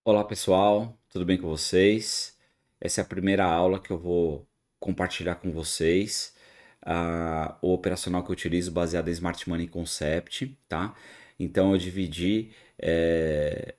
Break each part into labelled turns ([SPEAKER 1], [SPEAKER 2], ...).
[SPEAKER 1] Olá pessoal, tudo bem com vocês? Essa é a primeira aula que eu vou compartilhar com vocês, o operacional que eu utilizo baseado em Smart Money Concept, tá? Então eu dividi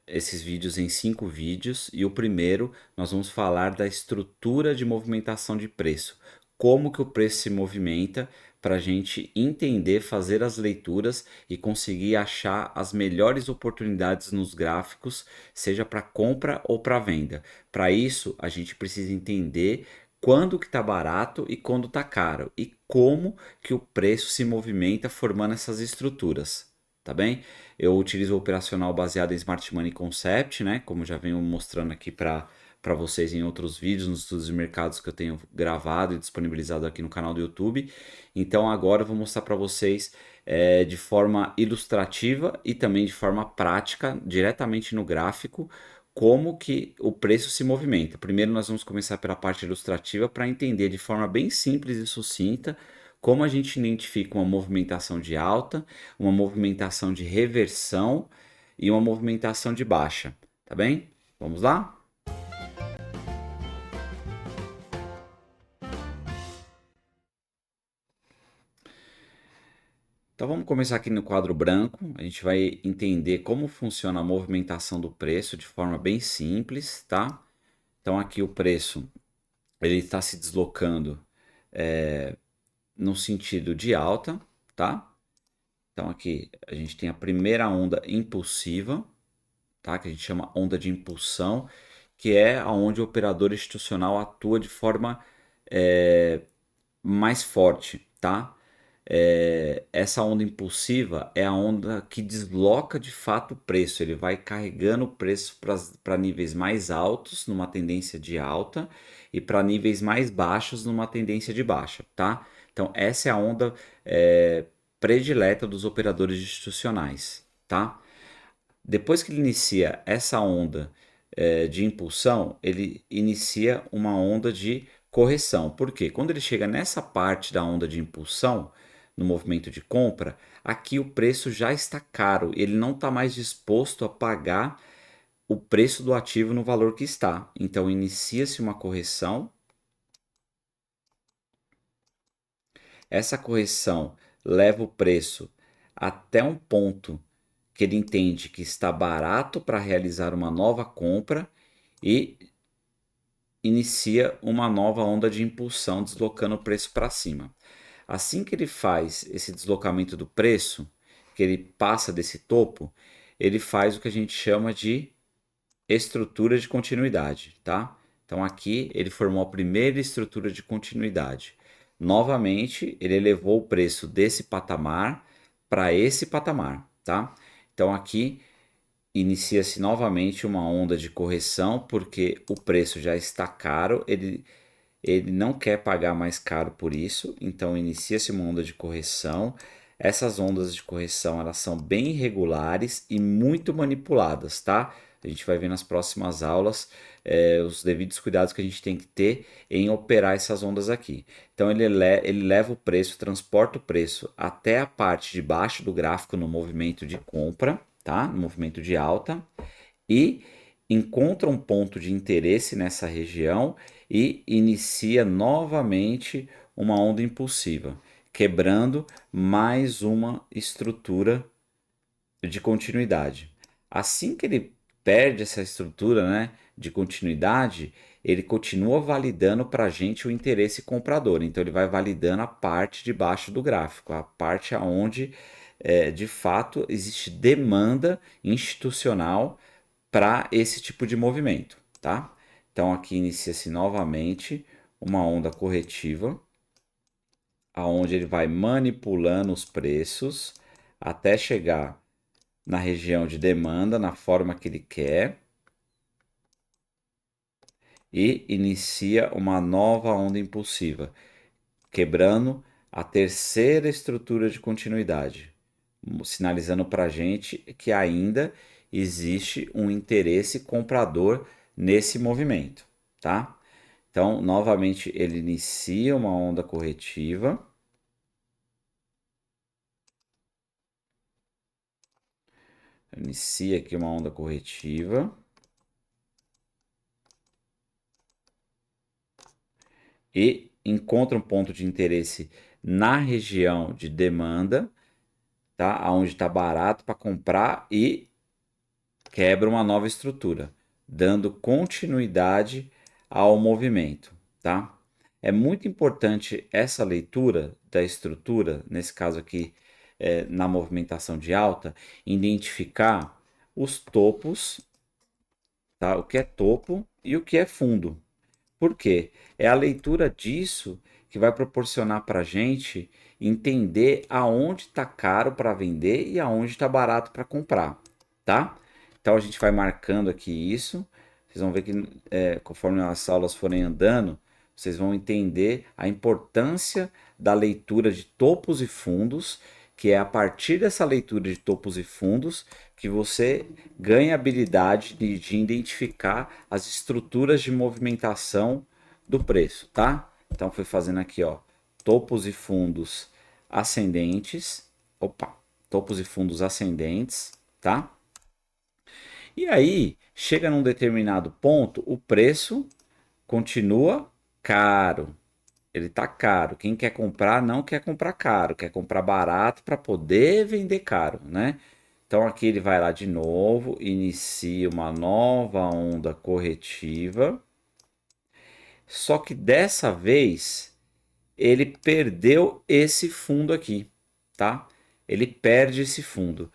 [SPEAKER 1] esses vídeos em 5 vídeos e o primeiro nós vamos falar da estrutura de movimentação de preço, como que o preço se movimenta para a gente entender, fazer as leituras e conseguir achar as melhores oportunidades nos gráficos, seja para compra ou para venda. Para isso, a gente precisa entender quando que está barato e quando está caro e como que o preço se movimenta formando essas estruturas, tá bem? Eu utilizo o operacional baseado em Smart Money Concept, né? Como já venho mostrando aqui para vocês em outros vídeos, nos estudos de mercados que eu tenho gravado e disponibilizado aqui no canal do YouTube. Então agora eu vou mostrar para vocês de forma ilustrativa e também de forma prática, diretamente no gráfico, como que o preço se movimenta. Primeiro nós vamos começar pela parte ilustrativa para entender de forma bem simples e sucinta como a gente identifica uma movimentação de alta, uma movimentação de reversão e uma movimentação de baixa, tá bem? Vamos lá? Então vamos começar aqui no quadro branco. A gente vai entender como funciona a movimentação do preço de forma bem simples, tá? Então aqui o preço ele está se deslocando no sentido de alta, tá? Então aqui a gente tem a primeira onda impulsiva, tá? Que a gente chama onda de impulsão, que é aonde o operador institucional atua de forma é, mais forte, tá? Essa onda impulsiva é a onda que desloca de fato o preço. Ele vai carregando o preço para níveis mais altos numa tendência de alta e para níveis mais baixos numa tendência de baixa, tá? Então essa é a onda predileta dos operadores institucionais, tá? Depois que ele inicia essa onda de impulsão, ele inicia uma onda de correção. Por quê? Quando ele chega nessa parte da onda de impulsão, no movimento de compra, aqui o preço já está caro, ele não está mais disposto a pagar o preço do ativo no valor que está. Então inicia-se uma correção. Essa correção leva o preço até um ponto que ele entende que está barato para realizar uma nova compra e inicia uma nova onda de impulsão, deslocando o preço para cima. Assim que ele faz esse deslocamento do preço, que ele passa desse topo, ele faz o que a gente chama de estrutura de continuidade, tá? Então aqui ele formou a primeira estrutura de continuidade. Novamente, ele elevou o preço desse patamar para esse patamar, tá? Então aqui inicia-se novamente uma onda de correção, porque o preço já está caro, ele não quer pagar mais caro por isso, então inicia-se uma onda de correção. Essas ondas de correção elas são bem irregulares e muito manipuladas, tá? A gente vai ver nas próximas aulas os devidos cuidados que a gente tem que ter em operar essas ondas aqui. Então ele leva o preço, transporta o preço até a parte de baixo do gráfico no movimento de compra, tá? No movimento de alta e encontra um ponto de interesse nessa região e inicia novamente uma onda impulsiva, quebrando mais uma estrutura de continuidade. Assim que ele perde essa estrutura, né, de continuidade, ele continua validando para a gente o interesse comprador. Então ele vai validando a parte de baixo do gráfico, a parte aonde de fato existe demanda institucional para esse tipo de movimento, tá? Então aqui inicia-se novamente uma onda corretiva, aonde ele vai manipulando os preços até chegar na região de demanda, na forma que ele quer, e inicia uma nova onda impulsiva, quebrando a terceira estrutura de continuidade, sinalizando para a gente que ainda existe um interesse comprador nesse movimento, tá? Então, novamente, ele inicia uma onda corretiva, inicia aqui uma onda corretiva, e encontra um ponto de interesse na região de demanda, tá? Onde está barato para comprar e quebra uma nova estrutura, dando continuidade ao movimento, tá? É muito importante essa leitura da estrutura, nesse caso aqui, na movimentação de alta, identificar os topos, tá? O que é topo e o que é fundo. Por quê? É a leitura disso que vai proporcionar para a gente entender aonde está caro para vender e aonde está barato para comprar, tá? Então a gente vai marcando aqui isso. Vocês vão ver que conforme as aulas forem andando, vocês vão entender a importância da leitura de topos e fundos, que é a partir dessa leitura de topos e fundos que você ganha a habilidade de identificar as estruturas de movimentação do preço, tá? Então foi fazendo aqui, ó, topos e fundos ascendentes, opa, topos e fundos ascendentes, tá? E aí, chega num determinado ponto, o preço continua caro. Ele tá caro. Quem quer comprar não quer comprar caro, quer comprar barato para poder vender caro, né? Então aqui ele vai lá de novo, inicia uma nova onda corretiva. Só que dessa vez ele perdeu esse fundo aqui, tá? Ele perde esse fundo.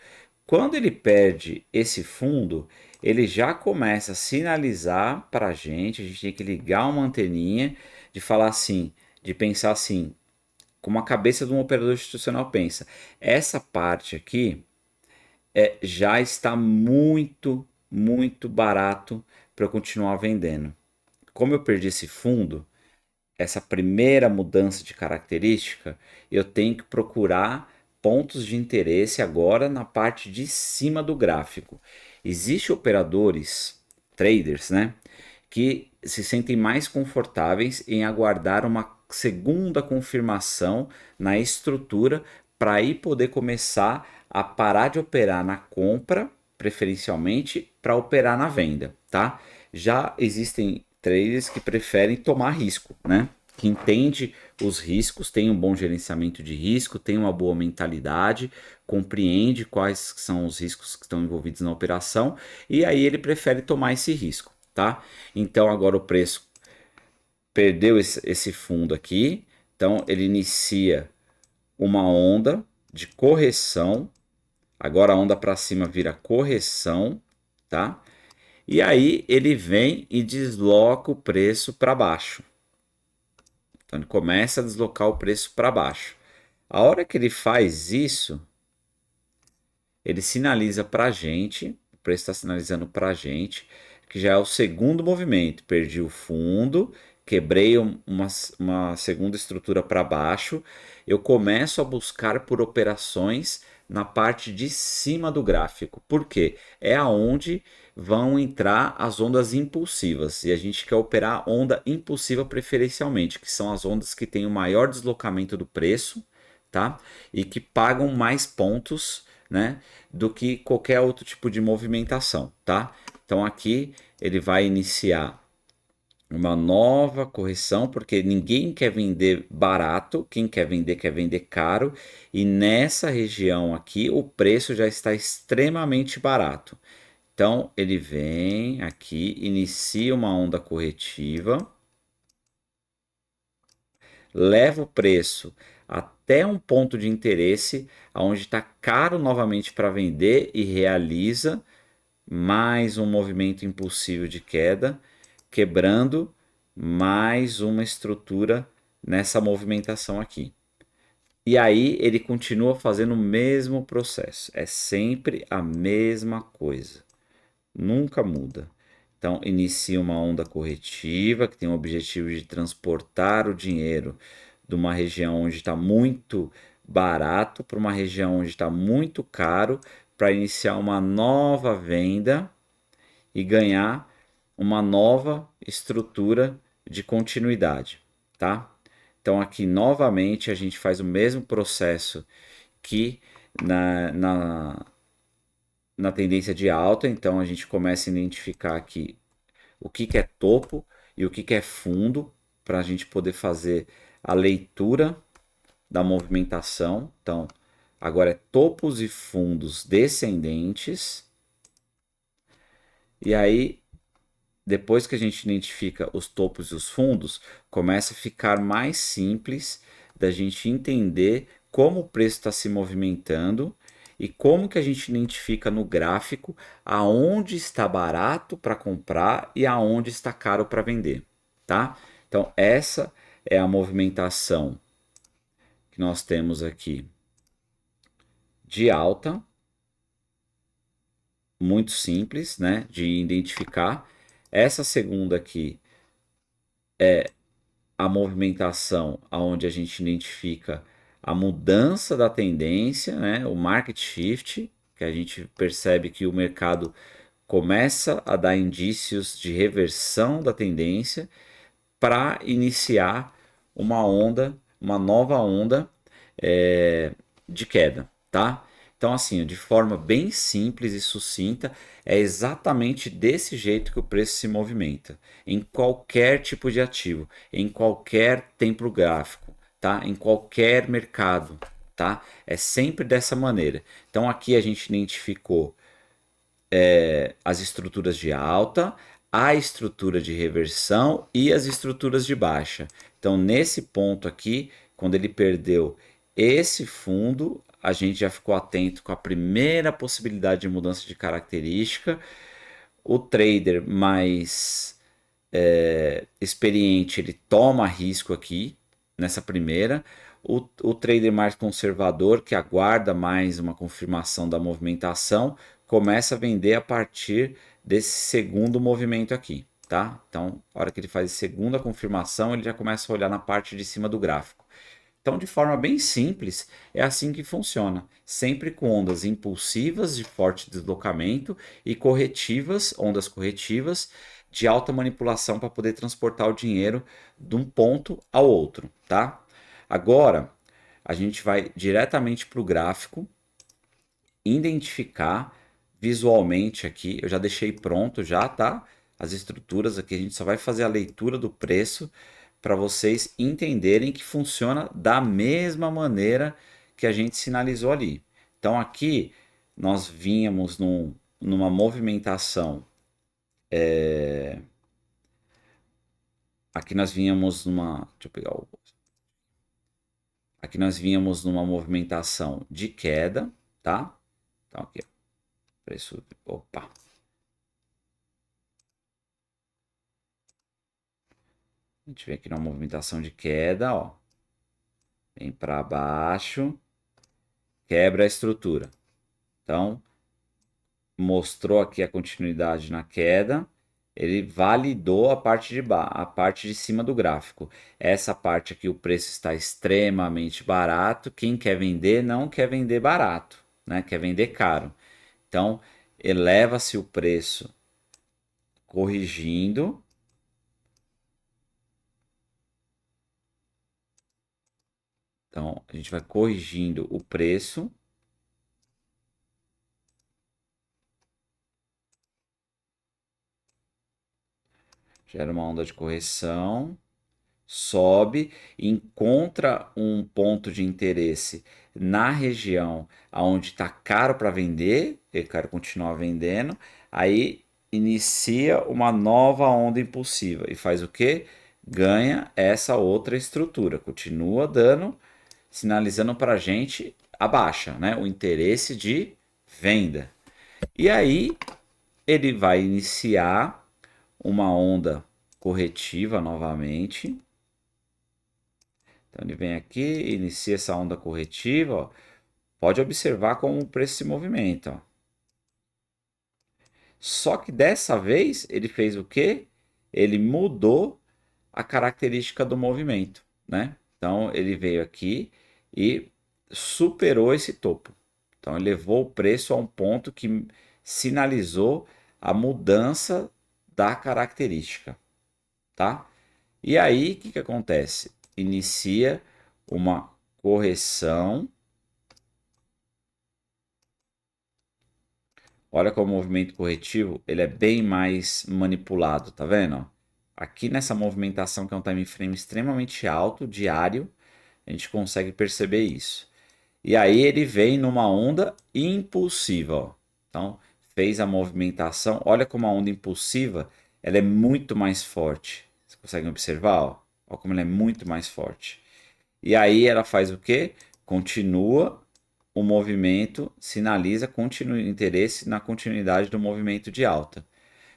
[SPEAKER 1] Quando ele perde esse fundo, ele já começa a sinalizar para a gente tem que ligar uma anteninha de falar assim, de pensar assim, como a cabeça de um operador institucional pensa. Essa parte aqui já está muito barato para eu continuar vendendo. Como eu perdi esse fundo, essa primeira mudança de característica, eu tenho que procurar pontos de interesse agora na parte de cima do gráfico. Existem operadores, traders, né, que se sentem mais confortáveis em aguardar uma segunda confirmação na estrutura para aí poder começar a parar de operar na compra, preferencialmente, para operar na venda, tá? Já existem traders que preferem tomar risco, né? Que entende os riscos, tem um bom gerenciamento de risco, tem uma boa mentalidade, compreende quais são os riscos que estão envolvidos na operação e aí ele prefere tomar esse risco, tá? Então agora o preço perdeu esse fundo aqui, então ele inicia uma onda de correção. Agora a onda para cima vira correção, tá? E aí ele vem e desloca o preço para baixo. Então ele começa a deslocar o preço para baixo. A hora que ele faz isso, ele sinaliza para a gente, o preço está sinalizando para a gente, que já é o segundo movimento. Perdi o fundo, quebrei uma segunda estrutura para baixo, eu começo a buscar por operações na parte de cima do gráfico. Por quê? É aonde vão entrar as ondas impulsivas. E a gente quer operar onda impulsiva preferencialmente, que são as ondas que têm o maior deslocamento do preço, tá? E que pagam mais pontos, né, do que qualquer outro tipo de movimentação, tá? Então aqui ele vai iniciar uma nova correção, porque ninguém quer vender barato, quem quer vender caro, e nessa região aqui o preço já está extremamente barato. Então ele vem aqui, inicia uma onda corretiva, leva o preço até um ponto de interesse, onde está caro novamente para vender e realiza mais um movimento impulsivo de queda, quebrando mais uma estrutura nessa movimentação aqui. E aí ele continua fazendo o mesmo processo, é sempre a mesma coisa, nunca muda. Então, inicia uma onda corretiva que tem o objetivo de transportar o dinheiro de uma região onde está muito barato para uma região onde está muito caro, para iniciar uma nova venda e ganhar uma nova estrutura de continuidade, tá? Então aqui novamente a gente faz o mesmo processo que na tendência de alta, então a gente começa a identificar aqui o que é topo e o que é fundo, para a gente poder fazer a leitura da movimentação. Então, agora é topos e fundos descendentes. E aí, depois que a gente identifica os topos e os fundos, começa a ficar mais simples da gente entender como o preço está se movimentando e como que a gente identifica no gráfico aonde está barato para comprar e aonde está caro para vender, tá? Então, essa é a movimentação que nós temos aqui de alta, muito simples, né, de identificar. Essa segunda aqui, a movimentação onde a gente identifica a mudança da tendência, né, o market shift, que a gente percebe que o mercado começa a dar indícios de reversão da tendência para iniciar uma onda, uma nova onda de queda, tá? Então, assim, de forma bem simples e sucinta, é exatamente desse jeito que o preço se movimenta, em qualquer tipo de ativo, em qualquer tempo gráfico, tá? Em qualquer mercado, tá? É sempre dessa maneira. Então, aqui a gente identificou as estruturas de alta, a estrutura de reversão e as estruturas de baixa. Então, nesse ponto aqui, quando ele perdeu esse fundo, a gente já ficou atento com a primeira possibilidade de mudança de característica. O trader mais experiente, ele toma risco aqui, nessa primeira. O trader mais conservador, que aguarda mais uma confirmação da movimentação, começa a vender a partir desse segundo movimento aqui, tá? Então, a hora que ele faz a segunda confirmação, ele já começa a olhar na parte de cima do gráfico. Então, de forma bem simples, é assim que funciona, sempre com ondas impulsivas de forte deslocamento e corretivas, ondas corretivas de alta manipulação para poder transportar o dinheiro de um ponto ao outro, tá? Agora, a gente vai diretamente para o gráfico, identificar visualmente aqui, eu já deixei pronto já, tá? As estruturas aqui, a gente só vai fazer a leitura do preço para vocês entenderem que funciona da mesma maneira que a gente sinalizou ali. Então aqui nós vínhamos numa movimentação, aqui nós vínhamos numa, deixa eu pegar o, aqui nós vínhamos numa movimentação de queda, tá? Então aqui, ó, preço, opa, a gente vê aqui numa movimentação de queda, ó, vem para baixo, quebra a estrutura. Então, mostrou aqui a continuidade na queda, ele validou a parte a parte de cima do gráfico. Essa parte aqui, o preço está extremamente barato. Quem quer vender não quer vender barato, né? Quer vender caro. Então, eleva-se o preço corrigindo. Então, a gente vai corrigindo o preço. Gera uma onda de correção, sobe, encontra um ponto de interesse na região onde está caro para vender, eu quero continuar vendendo, aí inicia uma nova onda impulsiva e faz o que? Ganha essa outra estrutura, continua dando, sinalizando para a gente a baixa, né? O interesse de venda. E aí ele vai iniciar uma onda corretiva novamente. Então ele vem aqui, inicia essa onda corretiva, ó. Pode observar como o preço se movimenta. Ó. Só que dessa vez ele fez o quê? Ele mudou a característica do movimento, né? Então ele veio aqui e superou esse topo. Então ele levou o preço a um ponto que sinalizou a mudança da característica, tá? E aí, o que que acontece? Inicia uma correção. Olha como o movimento corretivo ele é bem mais manipulado, tá vendo? Aqui nessa movimentação, que é um time frame extremamente alto, diário, a gente consegue perceber isso. E aí ele vem numa onda impulsiva, ó. Então, fez a movimentação. Olha como a onda impulsiva, ela é muito mais forte. Vocês conseguem observar, ó? Olha como ela é muito mais forte. E aí ela faz o quê? Continua o movimento, sinaliza interesse na continuidade do movimento de alta.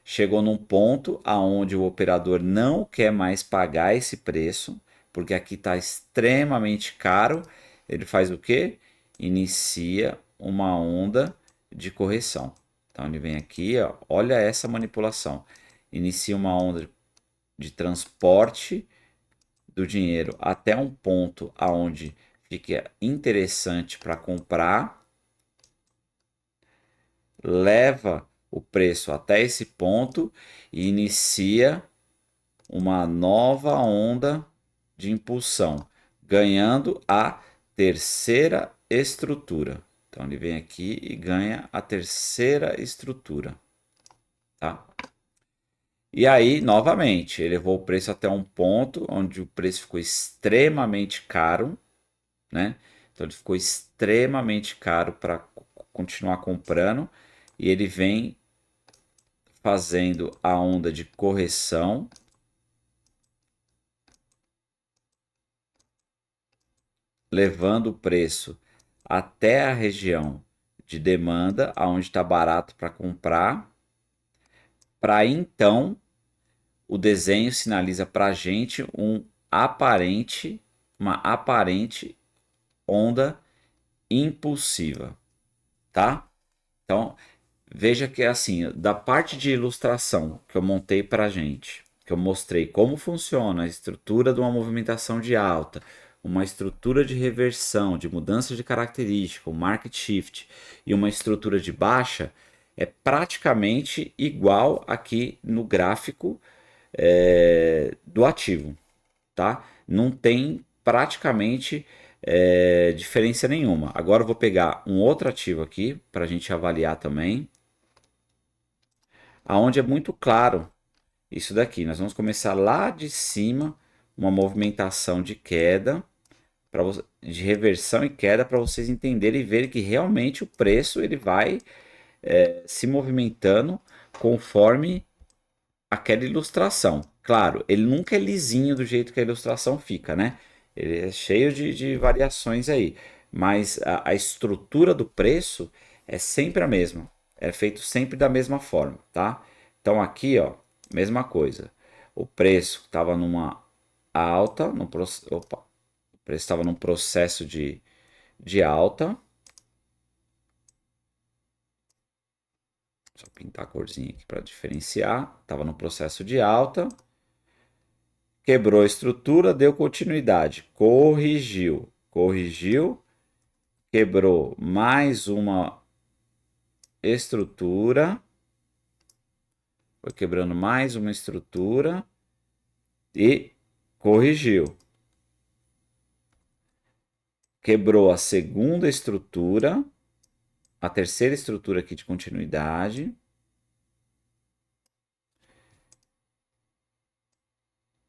[SPEAKER 1] Chegou num ponto aonde o operador não quer mais pagar esse preço, porque aqui está extremamente caro. Ele faz o quê? Inicia uma onda de correção. Então ele vem aqui, ó, olha essa manipulação. Inicia uma onda de transporte do dinheiro até um ponto aonde fica interessante para comprar, leva o preço até esse ponto e inicia uma nova onda de impulsão, ganhando a terceira estrutura. Então ele vem aqui e ganha a terceira estrutura, tá? E aí, novamente, ele levou o preço até um ponto onde o preço ficou extremamente caro, né? Então ele ficou extremamente caro para continuar comprando e ele vem fazendo a onda de correção, levando o preço até a região de demanda, aonde está barato para comprar, para então o desenho sinaliza para a gente uma aparente onda impulsiva, tá? Então veja que é assim, da parte de ilustração que eu montei para a gente, que eu mostrei como funciona a estrutura de uma movimentação de alta, uma estrutura de reversão, de mudança de característica, um market shift e uma estrutura de baixa, é praticamente igual aqui no gráfico do ativo, tá? Não tem praticamente diferença nenhuma. Agora eu vou pegar um outro ativo aqui para a gente avaliar também, aonde é muito claro isso daqui. Nós vamos começar lá de cima, uma movimentação de queda, de reversão e queda, para vocês entenderem e verem que realmente o preço ele vai se movimentando conforme aquela ilustração. Claro, ele nunca é lisinho do jeito que a ilustração fica, né? Ele é cheio de variações aí, mas a estrutura do preço é sempre a mesma, é feito sempre da mesma forma, tá? Então aqui, ó, mesma coisa. O preço estava numa alta, opa, o preço estava num processo de alta. Só pintar a corzinha aqui para diferenciar. Estava no processo de alta. Quebrou a estrutura, deu continuidade, corrigiu, corrigiu, quebrou mais uma estrutura, foi quebrando mais uma estrutura e corrigiu. Quebrou a segunda estrutura, a terceira estrutura aqui de continuidade.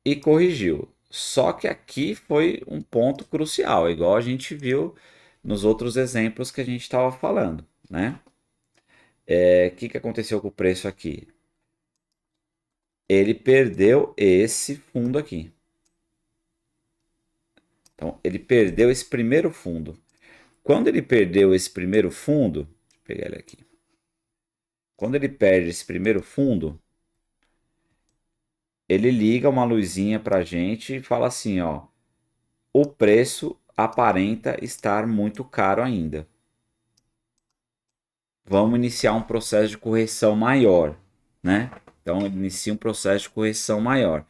[SPEAKER 1] E corrigiu. Só que aqui foi um ponto crucial, igual a gente viu nos outros exemplos que a gente estava falando, né? O que aconteceu com o preço aqui? Ele perdeu esse fundo aqui. Então, ele perdeu esse primeiro fundo. Quando ele perdeu esse primeiro fundo, deixa eu pegar ele aqui. Quando ele perde esse primeiro fundo, ele liga uma luzinha para a gente e fala assim, ó, o preço aparenta estar muito caro ainda. Vamos iniciar um processo de correção maior, né? Então, ele inicia um processo de correção maior.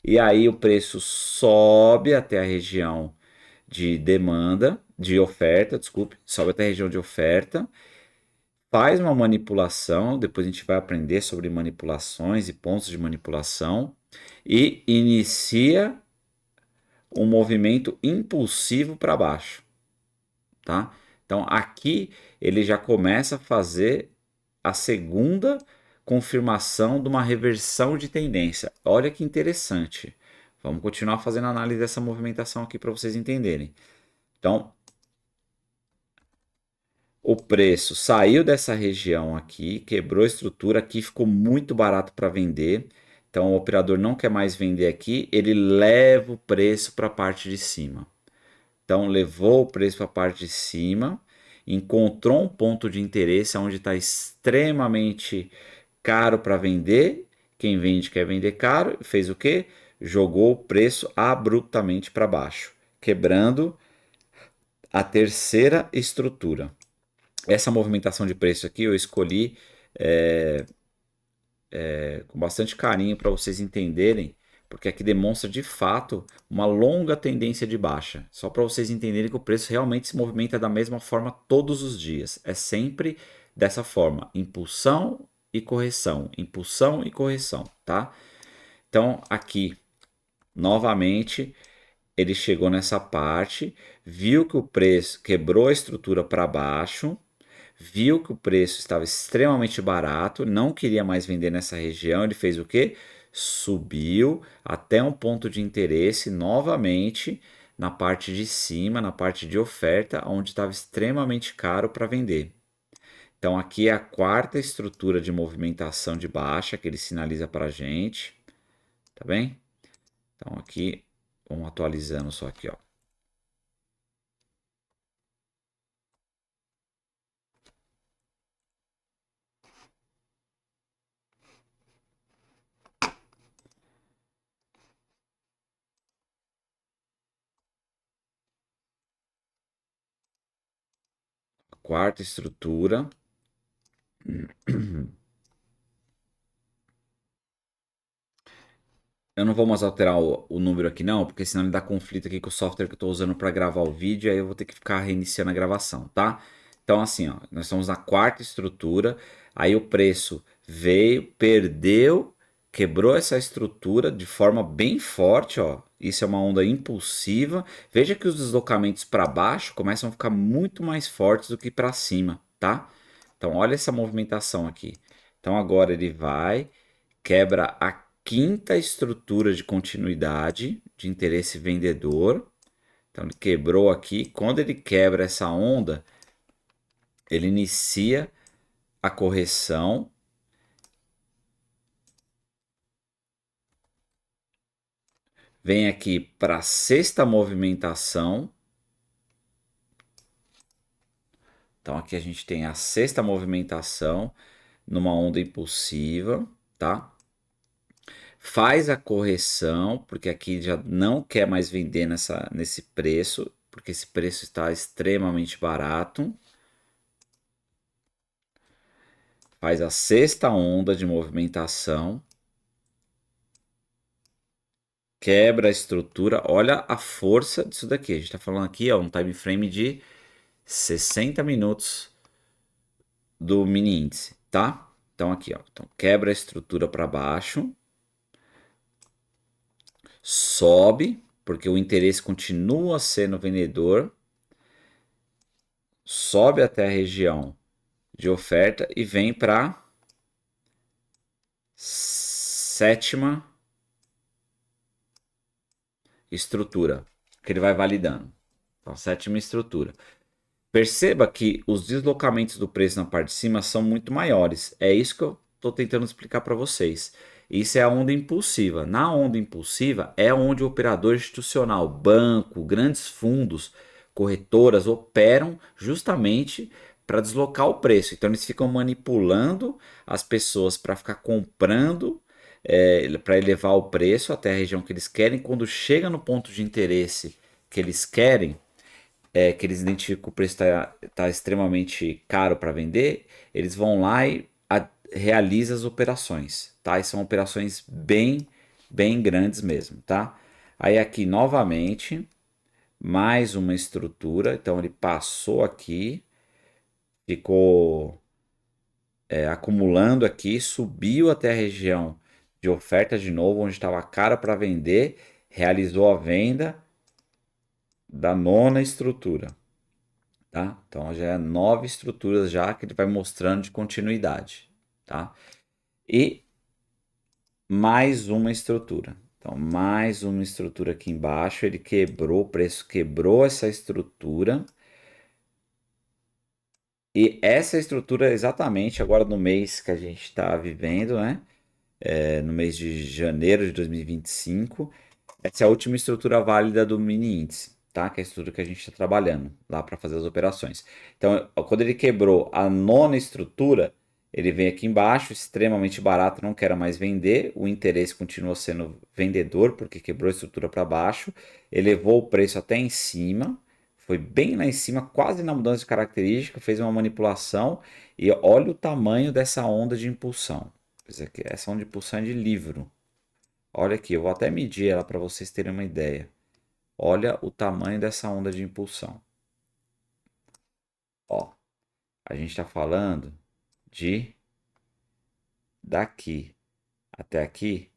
[SPEAKER 1] E aí o preço sobe até a região de demanda, de oferta, desculpe, sobe até a região de oferta, faz uma manipulação, depois a gente vai aprender sobre manipulações e pontos de manipulação, e inicia um movimento impulsivo para baixo, tá? Então aqui ele já começa a fazer a segunda confirmação de uma reversão de tendência. Olha que interessante. Vamos continuar fazendo análise dessa movimentação aqui para vocês entenderem. Então, o preço saiu dessa região aqui, quebrou a estrutura aqui, ficou muito barato para vender. Então, o operador não quer mais vender aqui, ele leva o preço para a parte de cima. Então, levou o preço para a parte de cima, encontrou um ponto de interesse onde está extremamente caro para vender. Quem vende quer vender caro. Fez o quê? Jogou o preço abruptamente para baixo, quebrando a terceira estrutura. Essa movimentação de preço aqui eu escolhi com bastante carinho para vocês entenderem, porque aqui demonstra de fato uma longa tendência de baixa. Só para vocês entenderem que o preço realmente se movimenta da mesma forma todos os dias. É sempre dessa forma: impulsão e correção, tá? Então aqui novamente ele chegou nessa parte, viu que o preço quebrou a estrutura para baixo, viu que o preço estava extremamente barato, não queria mais vender nessa região, ele fez o quê? Subiu até um ponto de interesse novamente na parte de cima, na parte de oferta, onde estava extremamente caro para vender. Então aqui é a quarta estrutura de movimentação de baixa que ele sinaliza para a gente, tá bem? Então aqui, vamos atualizando só aqui, ó. Quarta estrutura. Eu não vou mais alterar o número aqui não, porque senão ele dá conflito aqui com o software que eu estou usando para gravar o vídeo, aí eu vou ter que ficar reiniciando a gravação, tá? Então assim, ó, nós estamos na quarta estrutura, aí o preço veio, perdeu, quebrou essa estrutura de forma bem forte, ó. Isso é uma onda impulsiva. Veja que os deslocamentos para baixo começam a ficar muito mais fortes do que para cima, tá? Então olha essa movimentação aqui. Então agora ele vai, quebra a quinta estrutura de continuidade de interesse vendedor. Então ele quebrou aqui. Quando ele quebra essa onda, ele inicia a correção. Vem aqui para a sexta movimentação. Então aqui a gente tem a sexta movimentação numa onda impulsiva, tá? Faz a correção, porque aqui já não quer mais vender nesse preço, porque esse preço está extremamente barato. Faz a sexta onda de movimentação, quebra a estrutura. Olha a força disso daqui. A gente está falando aqui, ó, um time frame de 60 minutos do mini índice, tá? Então aqui, ó, então quebra a estrutura para baixo, sobe, porque o interesse continua sendo vendedor, sobe até a região de oferta e vem para sétima estrutura, que ele vai validando. Então, sétima estrutura. Perceba que os deslocamentos do preço na parte de cima são muito maiores. É isso que eu estou tentando explicar para vocês. Isso é a onda impulsiva. Na onda impulsiva é onde o operador institucional, banco, grandes fundos, corretoras operam justamente para deslocar o preço. Então eles ficam manipulando as pessoas para ficar comprando, para elevar o preço até a região que eles querem. Quando chega no ponto de interesse que eles querem, que eles identificam que o preço está extremamente caro para vender, eles vão lá e realizam as operações, tá? E são operações bem grandes mesmo, tá? Aí aqui novamente, mais uma estrutura, então ele passou aqui, ficou acumulando aqui, subiu até a região de oferta de novo, onde estava caro para vender, realizou a venda da nona estrutura. Tá? Então já é 9 estruturas já que ele vai mostrando de continuidade, tá? E mais uma estrutura. Então, mais uma estrutura aqui embaixo. Ele quebrou, o preço quebrou essa estrutura. E essa estrutura, exatamente agora no mês que a gente está vivendo, né? No mês de janeiro de 2025, essa é a última estrutura válida do mini índice, tá? Que é a estrutura que a gente está trabalhando lá para fazer as operações. Então, quando ele quebrou a nona estrutura, ele vem aqui embaixo, extremamente barato, não quero mais vender. O interesse continua sendo vendedor, porque quebrou a estrutura para baixo, elevou o preço até em cima, foi bem lá em cima, quase na mudança de característica, fez uma manipulação e olha o tamanho dessa onda de impulsão. Essa onda de impulsão é de livro. Olha aqui, eu vou até medir ela para vocês terem uma ideia. Olha o tamanho dessa onda de impulsão. Ó, a gente está falando de daqui até aqui.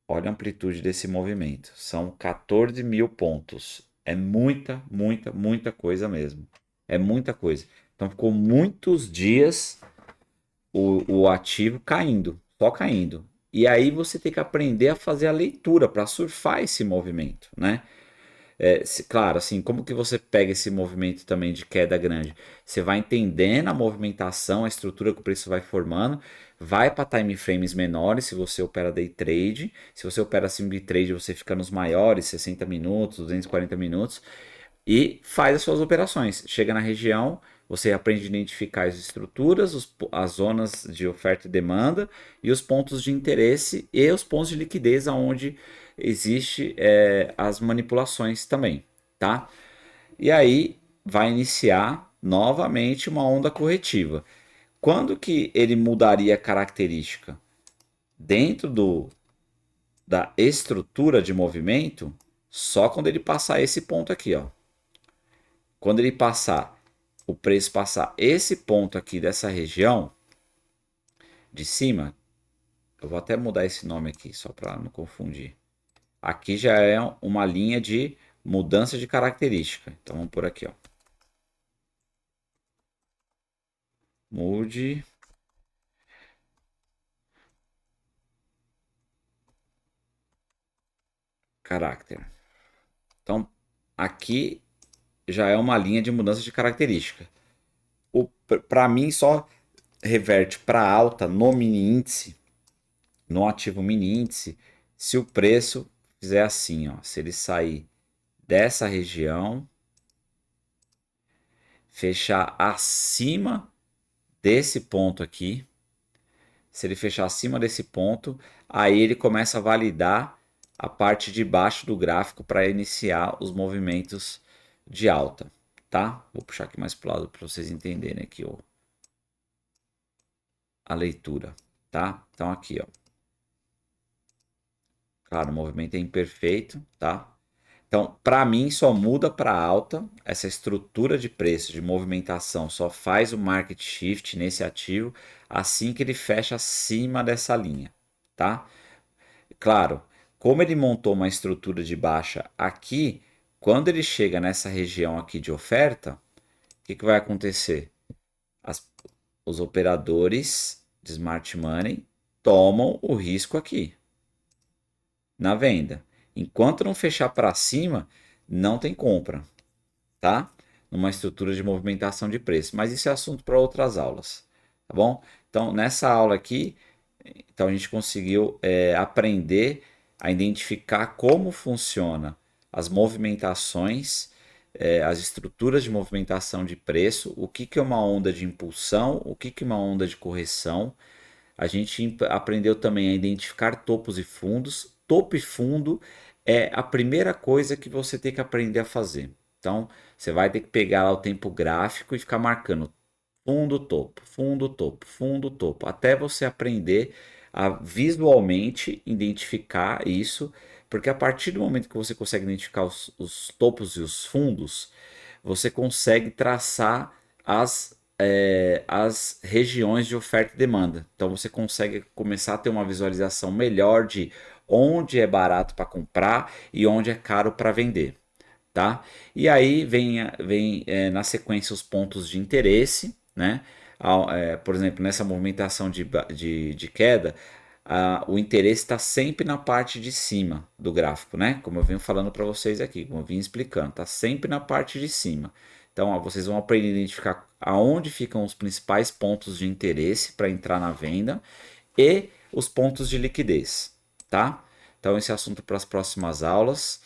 [SPEAKER 1] Olha a amplitude desse movimento. São 14 mil pontos. É muita, muita, muita coisa mesmo. É muita coisa. Então ficou muitos dias o ativo caindo, só caindo. E aí você tem que aprender a fazer a leitura para surfar esse movimento, né? Claro, assim, como que você pega esse movimento também de queda grande? Você vai entendendo a movimentação, a estrutura que o preço vai formando, vai para time frames menores se você opera day trade. Se você opera simple trade, você fica nos maiores, 60 minutos, 240 minutos e faz as suas operações. Chega na região, você aprende a identificar as estruturas, as zonas de oferta e demanda e os pontos de interesse e os pontos de liquidez onde existe as manipulações também, tá? E aí vai iniciar novamente uma onda corretiva. Quando que ele mudaria a característica? Dentro da estrutura de movimento, só quando ele passar esse ponto aqui, ó. Quando ele passar, o preço passar esse ponto aqui dessa região de cima, eu vou até mudar esse nome aqui só para não confundir. Aqui já é uma linha de mudança de característica. Então vamos por aqui, ó. Mude caráter. Então aqui já é uma linha de mudança de característica. Para mim só reverte para alta no mini índice, no ativo mini índice, se o preço fizer assim, ó, se ele sair dessa região, fechar acima desse ponto aqui, se ele fechar acima desse ponto, aí ele começa a validar a parte de baixo do gráfico para iniciar os movimentos de alta, tá? Vou puxar aqui mais para o lado para vocês entenderem aqui a leitura, tá? Então aqui, ó. Claro, o movimento é imperfeito, tá? Então, para mim, só muda para alta. Essa estrutura de preço, de movimentação, só faz o market shift nesse ativo assim que ele fecha acima dessa linha, tá? Claro, como ele montou uma estrutura de baixa aqui, quando ele chega nessa região aqui de oferta, o que vai acontecer? As- os operadores de smart money tomam o risco aqui na venda. Enquanto não fechar para cima, não tem compra, tá? Numa estrutura de movimentação de preço. Mas isso é assunto para outras aulas, tá bom? Então, nessa aula aqui, então a gente conseguiu aprender a identificar como funciona as movimentações, as estruturas de movimentação de preço, o que, que é uma onda de impulsão, o que, que é uma onda de correção. A gente aprendeu também a identificar topos e fundos. Topo e fundo é a primeira coisa que você tem que aprender a fazer. Então, você vai ter que pegar lá o tempo gráfico e ficar marcando fundo, topo, fundo, topo, fundo, topo, até você aprender a visualmente identificar isso, porque a partir do momento que você consegue identificar os topos e os fundos, você consegue traçar as regiões de oferta e demanda. Então você consegue começar a ter uma visualização melhor de onde é barato para comprar e onde é caro para vender, tá? E aí vem na sequência os pontos de interesse, né? por exemplo, nessa movimentação de queda, o interesse está sempre na parte de cima do gráfico, né? Como eu venho falando para vocês aqui, como eu vim explicando, está sempre na parte de cima. Então, ó, vocês vão aprender a identificar aonde ficam os principais pontos de interesse para entrar na venda e os pontos de liquidez, tá? Então, esse é assunto para as próximas aulas.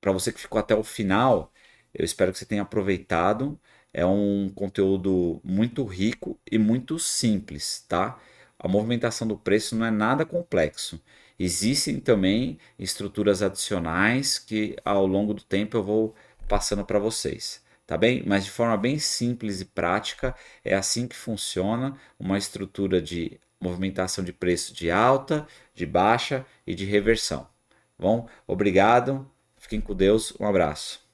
[SPEAKER 1] Para você que ficou até o final, eu espero que você tenha aproveitado. É um conteúdo muito rico e muito simples, tá? A movimentação do preço não é nada complexo. Existem também estruturas adicionais que ao longo do tempo eu vou passando para vocês, tá bem? Mas de forma bem simples e prática, é assim que funciona uma estrutura de movimentação de preço de alta, de baixa e de reversão. Bom, obrigado. Fiquem com Deus. Um abraço.